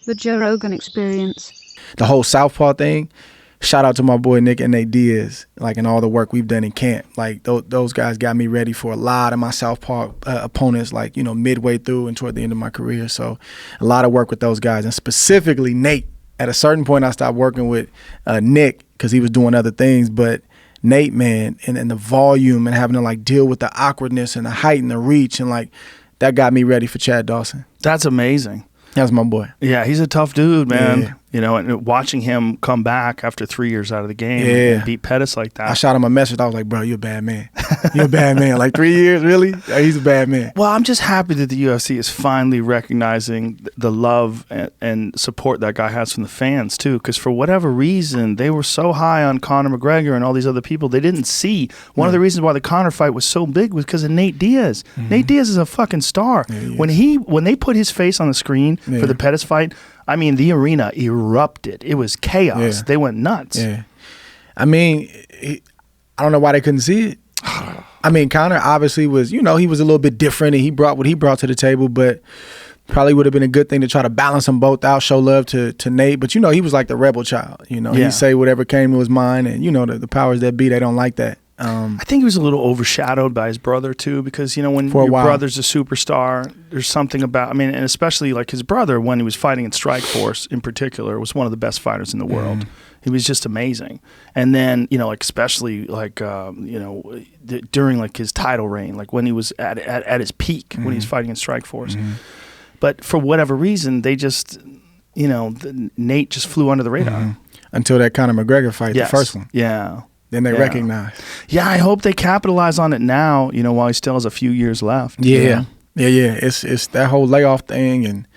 The Joe Rogan Experience. The whole Southpaw thing, shout out to my boy Nick and Nate Diaz, like, and all the work we've done in camp. Like, those guys got me ready for a lot of my Southpaw opponents, like, you know, midway through and toward the end of my career. So a lot of work with those guys, and specifically Nate. At a certain point, I stopped working with Nick because he was doing other things, but Nate, man, and the volume and having to, like, deal with the awkwardness and the height and the reach, and, like, that got me ready for Chad Dawson. That's amazing. That's my boy. Yeah, he's a tough dude, man. Yeah. You know, and watching him come back after 3 years out of the game and beat Pettis like that. I shot him a message. I was like, bro, you're a bad man. You're a bad man. Like, 3 years, really? Yeah, he's a bad man. Well, I'm just happy that the UFC is finally recognizing the love and support that guy has from the fans, too. Because for whatever reason, they were so high on Conor McGregor and all these other people, they didn't see. One of the reasons why the Conor fight was so big was because of Nate Diaz. Nate Diaz is a fucking star. Yeah, when they put his face on the screen for the Pettis fight, I mean, the arena erupted. It was chaos. Yeah. They went nuts. Yeah. I mean, I don't know why they couldn't see it. I mean, Conor obviously was, you know, he was a little bit different, and he brought what he brought to the table, but probably would have been a good thing to try to balance them both out, show love to Nate. But, you know, he was like the rebel child. You know, he'd say whatever came to his mind, and, you know, the powers that be, they don't like that. I think he was a little overshadowed by his brother too, because, you know, when your brother's a superstar, there's something about, I mean, and especially like his brother, when he was fighting in Strikeforce in particular, was one of the best fighters in the world. He was just amazing. And then, you know, like, especially like, you know, during like his title reign, like when he was at his peak, when he was fighting in Strikeforce. But for whatever reason, they just, you know, Nate just flew under the radar. Until that Conor McGregor fight, the first one. Yeah. Then they recognize. Yeah, I hope they capitalize on it now, you know, while he still has a few years left. Yeah. It's that whole layoff thing, and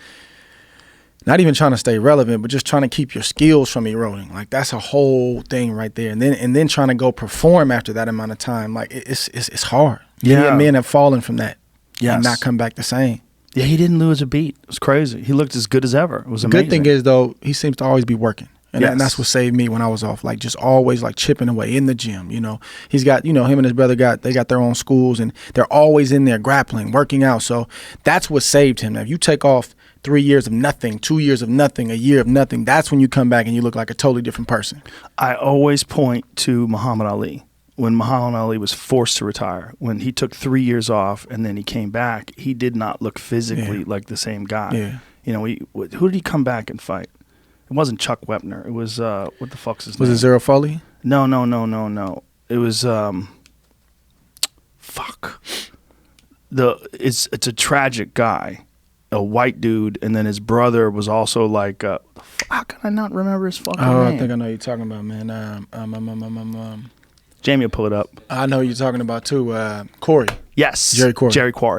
not even trying to stay relevant, but just trying to keep your skills from eroding. Like, that's a whole thing right there. And then trying to go perform after that amount of time. Like, it's hard. Yeah. Men have fallen from that. Yes. And not come back the same. Yeah, he didn't lose a beat. It was crazy. He looked as good as ever. It was amazing. The good thing is, though, he seems to always be working. And that's what saved me when I was off. Like, just always, like, chipping away in the gym, you know. He's got, you know, him and his brother got their own schools, and they're always in there grappling, working out. So that's what saved him. Now, if you take off 3 years of nothing, 2 years of nothing, a year of nothing, that's when you come back and you look like a totally different person. I always point to Muhammad Ali. When Muhammad Ali was forced to retire, when he took 3 years off and then he came back, he did not look physically like the same guy. Yeah. You know, who did he come back and fight? It wasn't Chuck Wepner. It was, what the fuck's his name? Was it Zero Foley? No. It was, fuck. It's a tragic guy, a white dude, and then his brother was also like, how can I not remember his fucking name? I think I know who you're talking about, man. Jamie will pull it up. I know who you're talking about too. Corey. Yes. Jerry Quarry. Jerry Quarry.